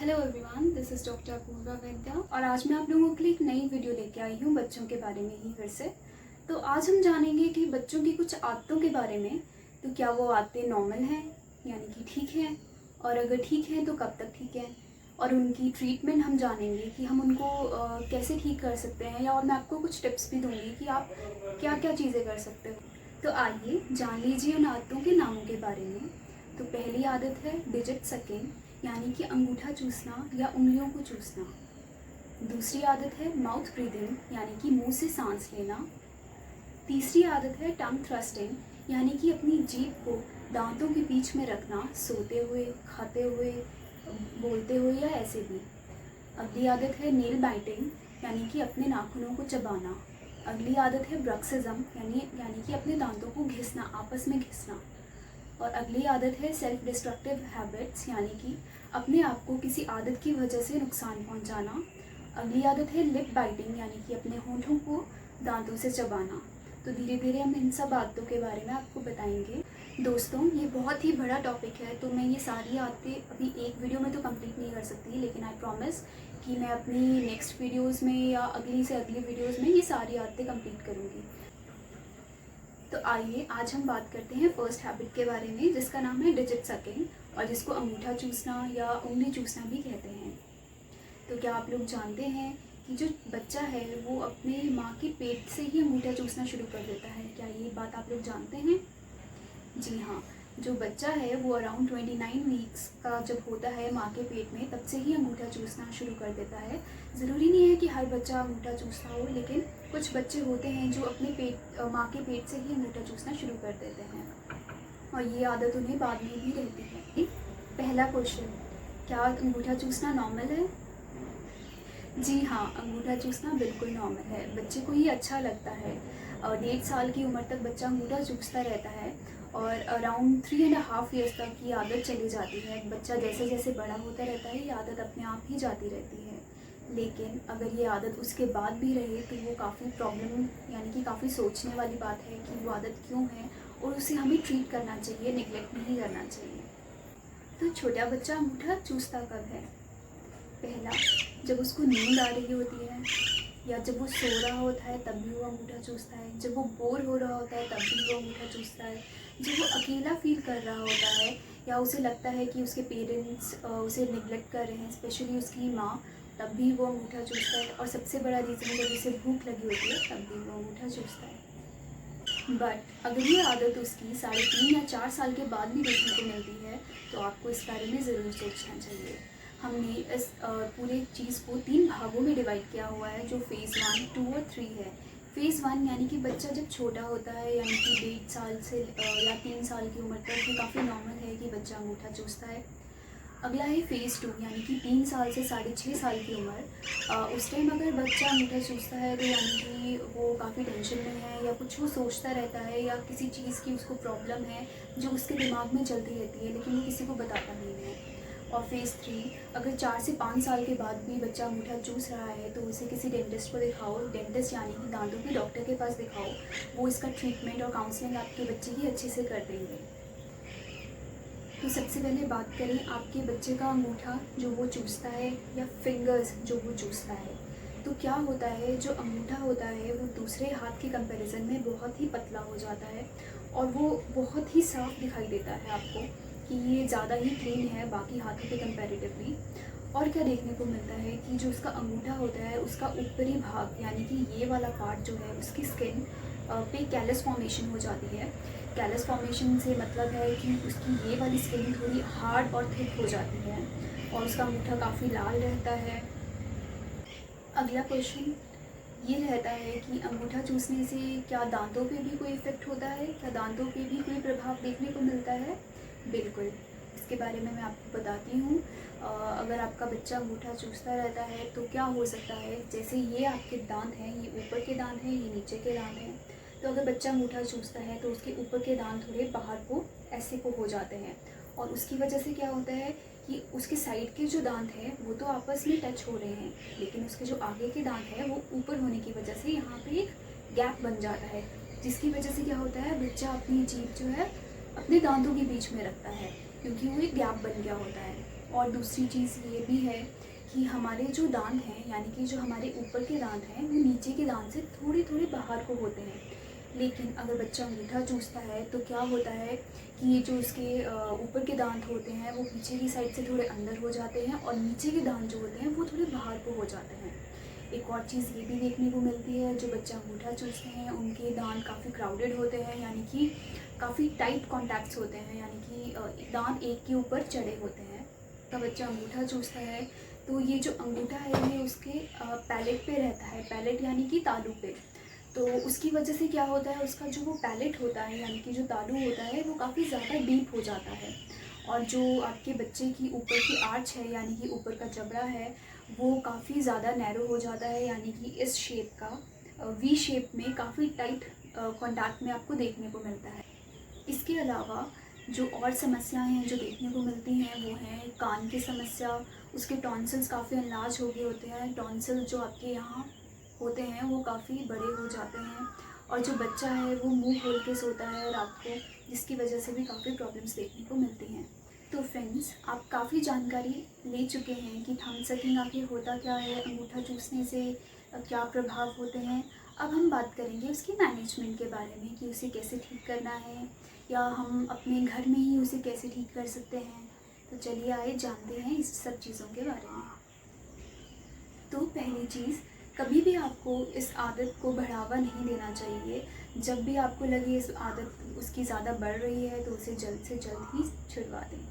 Hello everyone, this is doctor Apoorva Vaidya और आज मैं आप लोगों के लिए एक नई वीडियो लेके आई हूँ बच्चों के बारे में ही फिर से। तो आज हम जानेंगे कि बच्चों की कुछ आदतों के बारे में। तो क्या वो आदतें नॉर्मल हैं, यानी कि ठीक हैं, और अगर ठीक हैं तो कब तक ठीक हैं, और उनकी ट्रीटमेंट हम जानेंगे कि हम उनको कैसे ठीक कर सकते हैं, या और मैं आपको कुछ टिप्स भी दूँगी कि आप क्या क्या चीज़ें कर सकते हो। तो आइए जान लीजिए उन आदतों के नामों के बारे में। तो पहली आदत है डिजिट सकिंग, यानी कि अंगूठा चूसना या उंगलियों को चूसना। दूसरी आदत है माउथ ब्रीदिंग, यानी कि मुंह से सांस लेना। तीसरी आदत है टंग थ्रस्टिंग, यानी कि अपनी जीभ को दांतों के बीच में रखना, सोते हुए, खाते हुए, बोलते हुए या ऐसे भी। अगली आदत है नेल बाइटिंग, यानी कि अपने नाखूनों को चबाना। अगली आदत है ब्रक्सिज्म, यानी कि अपने दांतों को घिसना, आपस में घिसना। और अगली आदत है सेल्फ डिस्ट्रक्टिव हैबिट्स, यानी कि अपने आप को किसी आदत की वजह से नुकसान पहुंचाना। अगली आदत है लिप बाइटिंग, यानी कि अपने होंठों को दांतों से चबाना। तो धीरे धीरे हम इन सब आदतों के बारे में आपको बताएंगे। दोस्तों, ये बहुत ही बड़ा टॉपिक है, तो मैं ये सारी आदतें अभी एक वीडियो में तो कंप्लीट नहीं कर सकती, लेकिन आई प्रॉमिस कि मैं अपनी नेक्स्ट वीडियोज़ में या अगली से अगली वीडियोज़ में ये सारी आदतें कंप्लीट करूँगी। तो आइए आज हम बात करते हैं फर्स्ट हैबिट के बारे में, जिसका नाम है डिजिट सकिंग, और जिसको अंगूठा चूसना या उंगली चूसना भी कहते हैं। तो क्या आप लोग जानते हैं कि जो बच्चा है वो अपने माँ के पेट से ही अंगूठा चूसना शुरू कर देता है? क्या ये बात आप लोग जानते हैं? जी हाँ, जो बच्चा है वो अराउंड 29 वीक्स का जब होता है माँ के पेट में, तब से ही अंगूठा चूसना शुरू कर देता है। ज़रूरी नहीं है कि हर बच्चा अंगूठा चूसता हो, लेकिन कुछ बच्चे होते हैं जो अपने माँ के पेट से ही अंगूठा चूसना शुरू कर देते हैं, और ये आदत उन्हें बाद में भी रहती है। पहला क्वेश्चन, क्या अंगूठा चूसना नॉर्मल है? जी हाँ, अंगूठा चूसना बिल्कुल नॉर्मल है, बच्चे को ये अच्छा लगता है। 1.5 साल की उम्र तक बच्चा अंगूठा चूसता रहता है, और अराउंड 3.5 ईयर्स तक ये आदत चली जाती है। बच्चा जैसे जैसे बड़ा होता रहता है ये आदत अपने आप ही जाती रहती है। लेकिन अगर ये आदत उसके बाद भी रहे तो वो काफ़ी प्रॉब्लम, यानी कि काफ़ी सोचने वाली बात है कि वो आदत क्यों है, और उसे हमें ट्रीट करना चाहिए, निगलेक्ट नहीं करना चाहिए। तो छोटा बच्चा अंगूठा चूसता कब है? पहला, जब उसको नींद आ रही होती है, या जब वो सो रहा होता है तब भी वो अंगूठा चूसता है, जब वो बोर हो रहा होता है तब भी वो अंगूठा चूसता है, जब वो अकेला फील कर रहा होता है, या उसे लगता है कि उसके पेरेंट्स उसे निगलेक्ट कर रहे हैं, स्पेशली उसकी माँ, तब भी वो अंगूठा चूसता है। और सबसे बड़ा रीज़न, जब उसे भूख लगी होती है तब भी वो अंगूठा चूसता है। बट अगर ये आदत उसकी 3.5 या 4 साल के बाद भी देखने को मिलती है, तो आपको इस बारे में ज़रूर सोचना चाहिए। हमने इस पूरे चीज़ को 3 भागों में डिवाइड किया हुआ है, जो फेज़ 1, 2 और 3 है। फेज़ 1 यानी कि बच्चा जब छोटा होता है, यानी कि 1.5 साल से या 3 साल की उम्र तक, ये काफ़ी नॉर्मल है कि बच्चा अंगूठा चूसता है। अगला है फेज़ 2, यानी कि 3 साल से 6.5 साल की उम्र। उस टाइम अगर बच्चा अंगूठा चूसता है तो यानी कि वो काफ़ी टेंशन में है, या कुछ वो सोचता रहता है, या किसी चीज़ की उसको प्रॉब्लम है जो उसके दिमाग में चलती रहती है, लेकिन वो किसी को बताता नहीं है। और फेज़ 3, अगर 4 से 5 साल के बाद भी बच्चा अंगूठा चूस रहा है तो उसे किसी डेंटिस्ट को दिखाओ। डेंटिस्ट यानी कि दांतों के डॉक्टर के पास दिखाओ, वो इसका ट्रीटमेंट और काउंसलिंग आपके बच्चे की अच्छे से कर देंगे। तो सबसे पहले बात करें आपके बच्चे का अंगूठा जो वो चूसता है, या फिंगर्स जो वो चूसता है। तो क्या होता है, जो अंगूठा होता है वो दूसरे हाथ के कंपैरिजन में बहुत ही पतला हो जाता है, और वो बहुत ही साफ दिखाई देता है आपको कि ये ज़्यादा ही क्लीन है बाकी हाथों के कंपैरेटिवली। और क्या देखने को मिलता है कि जो उसका अंगूठा होता है उसका ऊपरी भाग, यानी कि ये वाला पार्ट जो है, उसकी स्किन पे कैलस फॉर्मेशन हो जाती है। कैलस फॉर्मेशन से मतलब है कि उसकी ये वाली स्किन थोड़ी हार्ड और थिक हो जाती है, और उसका अंगूठा काफ़ी लाल रहता है। अगला क्वेश्चन ये रहता है कि अंगूठा चूसने से क्या दांतों पे भी कोई इफ़ेक्ट होता है, क्या दांतों पे भी कोई प्रभाव देखने को मिलता है? बिल्कुल, इसके बारे में मैं आपको बताती हूँ। अगर आपका बच्चा अंगूठा चूसता रहता है तो क्या हो सकता है, जैसे ये आपके दांत हैं, ये ऊपर के दांत हैं, ये नीचे के दांत हैं। तो अगर बच्चा अंगूठा चूसता है तो उसके ऊपर के दांत थोड़े बाहर को ऐसे को हो जाते हैं, और उसकी वजह से क्या होता है कि उसके साइड के जो दांत हैं वो तो आपस में टच हो रहे हैं, लेकिन उसके जो आगे के दांत हैं वो ऊपर होने की वजह से यहाँ पे एक गैप बन जाता है, जिसकी वजह से क्या होता है, बच्चा अपनी जीभ जो है अपने दांतों के बीच में रखता है। क्योंकि वो एक गैप बन गया होता है। और दूसरी चीज़ ये भी है कि हमारे जो दांत हैं, यानी कि जो हमारे ऊपर के दांत हैं, वो नीचे के दांत से थोड़े थोड़े बाहर को होते हैं। लेकिन अगर बच्चा अंगूठा चूसता है तो क्या होता है कि ये जो उसके ऊपर के दांत होते हैं वो पीछे की साइड से थोड़े अंदर हो जाते हैं, और नीचे के दांत जो होते हैं वो थोड़े बाहर को हो जाते हैं। एक और चीज़ ये भी देखने को मिलती है, जो बच्चा अंगूठा चूसते हैं उनके दांत काफ़ी क्राउडेड होते हैं, यानी कि काफ़ी टाइट कॉन्टैक्ट्स होते हैं, यानी कि दांत एक के ऊपर चढ़े होते हैं। तो बच्चा अंगूठा चूसता है तो ये जो अंगूठा है ये उसके पैलेट पे रहता है, पैलेट यानी कि तालू पे। तो उसकी वजह से क्या होता है, उसका जो वो पैलेट होता है यानी कि जो तालू होता है वो काफ़ी ज़्यादा डीप हो जाता है, और जो आपके बच्चे की ऊपर की आर्च है यानी कि ऊपर का जबड़ा है वो काफ़ी ज़्यादा नैरो हो जाता है, यानी कि इस शेप का वी शेप में काफ़ी टाइट कॉन्टैक्ट में आपको देखने को मिलता है। इसके अलावा जो और समस्याएं हैं जो देखने को मिलती हैं वो हैं कान की समस्या। उसके टॉन्सिल्स काफ़ी एनलार्ज हो गए होते हैं, टॉन्सिल जो आपके यहाँ होते हैं वो काफ़ी बड़े हो जाते हैं, और जो बच्चा है वो मुंह खोल के सोता है रात को, जिसकी वजह से भी काफ़ी प्रॉब्लम्स देखने को मिलती हैं। तो फ्रेंड्स, आप काफ़ी जानकारी ले चुके हैं कि थंब सकिंग आखिर होता क्या है, अंगूठा चूसने से क्या प्रभाव होते हैं। अब हम बात करेंगे उसकी मैनेजमेंट के बारे में कि उसे कैसे ठीक करना है, या हम अपने घर में ही उसे कैसे ठीक कर सकते हैं। तो चलिए आइए जानते हैं इस सब चीज़ों के बारे में। तो पहली चीज़, कभी भी आपको इस आदत को बढ़ावा नहीं देना चाहिए। जब भी आपको लगे इस आदत उसकी ज़्यादा बढ़ रही है तो उसे जल्द से जल्द ही छुड़वा दें।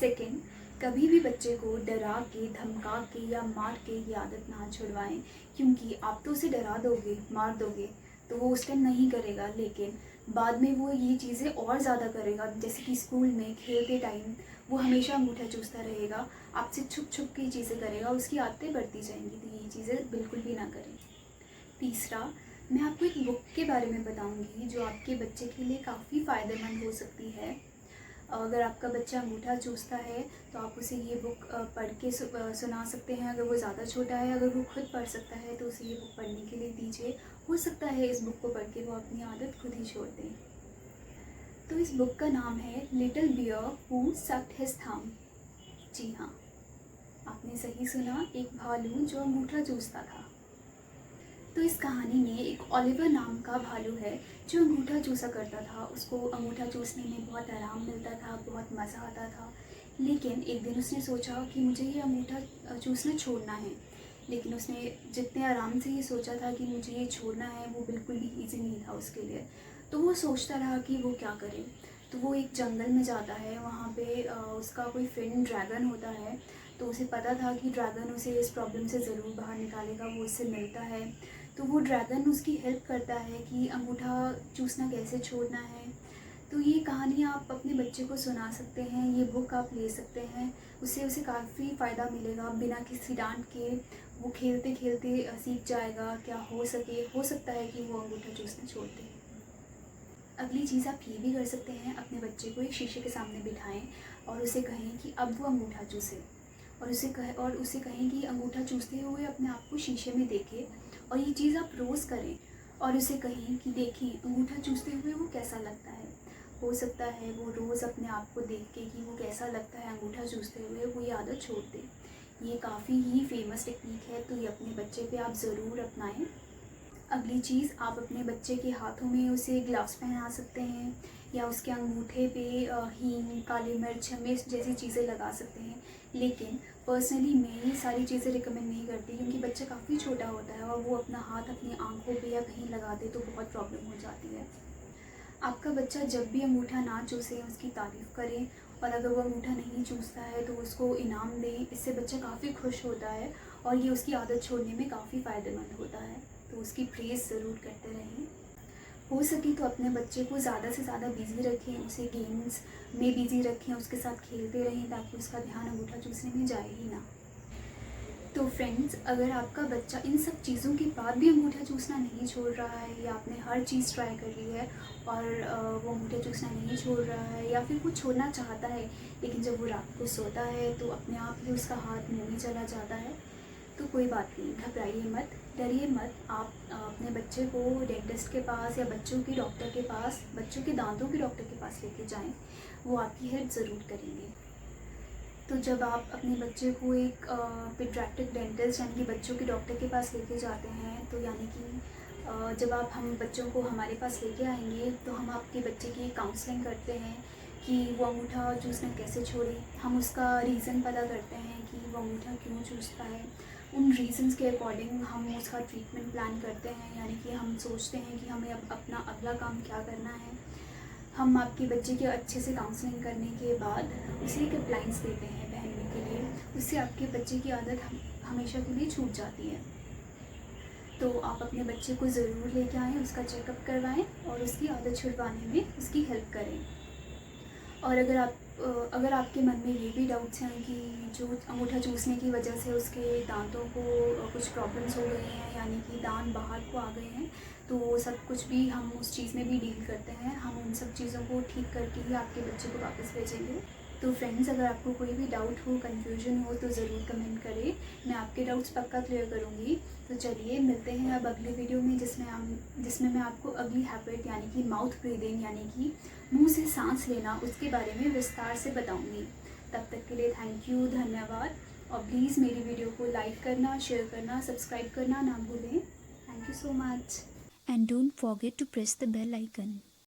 सेकेंड, कभी भी बच्चे को डरा के, धमका के या मार के ये आदत ना छुड़वाएं, क्योंकि आप तो उसे डरा दोगे, मार दोगे तो वो उस टाइम नहीं करेगा, लेकिन बाद में वो ये चीज़ें और ज़्यादा करेगा। जैसे कि स्कूल में खेलते टाइम वो हमेशा अंगूठा चूसता रहेगा, आपसे छुप छुप के चीज़ें करेगा, उसकी आदतें बढ़ती जाएंगी। तो ये चीज़ें बिल्कुल भी ना करें। तीसरा, मैं आपको एक बुक के बारे में बताऊंगी जो आपके बच्चे के लिए काफ़ी फ़ायदेमंद हो सकती है। अगर आपका बच्चा अंगूठा चूसता है तो आप उसे ये बुक पढ़ के सुना सकते हैं। अगर वो ज़्यादा छोटा है, अगर वो खुद पढ़ सकता है तो उसे ये बुक पढ़ने के लिए दीजिए। हो सकता है इस बुक को पढ़ के वो अपनी आदत खुद ही छोड़ दें। तो इस बुक का नाम है लिटिल बियर हू सक्ड हिज थंब। जी हाँ, आपने सही सुना, एक भालू जो अंगूठा चूसता था। तो इस कहानी में एक ओलिवर नाम का भालू है जो अंगूठा चूसा करता था। उसको अंगूठा चूसने में बहुत आराम मिलता था, बहुत मज़ा आता था। लेकिन एक दिन उसने सोचा कि मुझे ये अंगूठा चूसना छोड़ना है। लेकिन उसने जितने आराम से ये सोचा था कि मुझे ये छोड़ना है, वो बिल्कुल भी ईजी नहीं था उसके लिए। तो वो सोचता रहा कि वो क्या करे। तो वो एक जंगल में जाता है, वहाँ पे उसका कोई फ्रेंड ड्रैगन होता है। तो उसे पता था कि ड्रैगन उसे इस प्रॉब्लम से ज़रूर बाहर निकालेगा। वो उससे मिलता है तो वो ड्रैगन उसकी हेल्प करता है कि अंगूठा चूसना कैसे छोड़ना है। तो ये कहानी आप अपने बच्चे को सुना सकते हैं, ये बुक आप ले सकते हैं, उससे उसे काफ़ी फ़ायदा मिलेगा। बिना किसी डांट के वो खेलते खेलते सीख जाएगा। क्या हो सकता है कि वो अंगूठा चूसना छोड़ दे। अगली चीज़ आप ये भी कर सकते हैं, अपने बच्चे को एक शीशे के सामने बिठाएं और उसे कहें कि अब वो अंगूठा चूसे, और उसे कहें कि अंगूठा चूसते हुए अपने आप को शीशे में देखे। और ये चीज़ आप रोज़ करें, और उसे कहें कि देखिए अंगूठा चूसते हुए वो कैसा लगता है। हो सकता है वो रोज़ अपने आप को देख के कि वो कैसा लगता है अंगूठा चूसते हुए, वो ये आदत छोड़ दे। ये काफ़ी ही फेमस टेक्निक है, तो ये अपने बच्चे पे आप ज़रूर अपनाएं। अगली चीज़, आप अपने बच्चे के हाथों में उसे ग्लव्स पहना सकते हैं, या उसके अंगूठे पे हींग, काली मिर्च, मिर्च जैसी चीज़ें लगा सकते हैं। लेकिन पर्सनली मैं ये सारी चीज़ें रिकमेंड नहीं करती, क्योंकि बच्चा काफ़ी छोटा होता है और वो अपना हाथ अपनी आंखों पे या कहीं लगा दे तो बहुत प्रॉब्लम हो जाती है। आपका बच्चा जब भी अंगूठा ना चूसे उसकी तारीफ़ करें, और अगर वो अंगूठा नहीं चूसता है तो उसको इनाम दें। इससे बच्चा काफ़ी खुश होता है और ये उसकी आदत छोड़ने में काफ़ी फ़ायदेमंद होता है। तो उसकी प्रेज़ ज़रूर करते रहें। हो सके तो अपने बच्चे को ज़्यादा से ज़्यादा बिज़ी रखें, उसे गेम्स में बिज़ी रखें, उसके साथ खेलते रहें, ताकि उसका ध्यान अंगूठा चूसने में जाए ही ना। तो फ्रेंड्स, अगर आपका बच्चा इन सब चीज़ों के बाद भी अंगूठा चूसना नहीं छोड़ रहा है, या आपने हर चीज़ ट्राई कर ली है और वो अंगूठा चूसना नहीं छोड़ रहा है, या फिर वो छोड़ना चाहता है लेकिन जब वो रात को सोता है तो अपने आप ही उसका हाथ मुंह में चला जाता है, तो कोई बात नहीं, घबराइए मत, डरिए मत। आप अपने बच्चे को डेंटिस्ट के पास या बच्चों के डॉक्टर के पास, बच्चों के दांतों के डॉक्टर के पास लेके जाएं, वो आपकी हेल्प ज़रूर करेंगे। तो जब आप अपने बच्चे को एक पीडियाट्रिक डेंटिस्ट यानी कि बच्चों के डॉक्टर के पास लेके जाते हैं, तो यानी कि जब हम बच्चों को हमारे पास लेके आएंगे तो हम आपके बच्चे की काउंसलिंग करते हैं कि वो अंगूठा चूसना कैसे छोड़े। हम उसका रीज़न पता करते हैं कि वो अंगूठा क्यों चूसता है। उन रीज़न्स के अकॉर्डिंग हम उसका ट्रीटमेंट प्लान करते हैं, यानी कि हम सोचते हैं कि हमें अब अपना अगला काम क्या करना है। हम आपके बच्चे की अच्छे से काउंसलिंग करने के बाद उसे एक अप्लायंस देते हैं पहनने के लिए। उससे आपके बच्चे की आदत हमेशा के लिए छूट जाती है। तो आप अपने बच्चे को ज़रूर लेके आएँ, उसका चेकअप करवाएं और उसकी आदत छुड़वाने में उसकी हेल्प करें। और अगर आपके मन में ये भी डाउट्स हैं कि जो अंगूठा चूसने की वजह से उसके दांतों को कुछ प्रॉब्लम्स हो गए हैं, यानी कि दांत बाहर को आ गए हैं, तो वो सब कुछ भी हम उस चीज़ में भी डील करते हैं। हम उन सब चीज़ों को ठीक करके ही आपके बच्चे को वापस भेजेंगे। तो फ्रेंड्स, अगर आपको कोई भी डाउट हो, कन्फ्यूजन हो, तो ज़रूर कमेंट करें, मैं आपके डाउट्स पक्का क्लियर करूँगी। तो चलिए मिलते हैं अब अगले वीडियो में, जिसमें मैं आपको अगली हैबिट यानी कि माउथ ब्रीदिंग यानी कि मुंह से सांस लेना, उसके बारे में विस्तार से बताऊंगी। तब तक के लिए थैंक यू, धन्यवाद। और प्लीज़ मेरी वीडियो को लाइक करना, शेयर करना, सब्सक्राइब करना ना भूलें। Thank you so much. And don't forget to press the bell icon.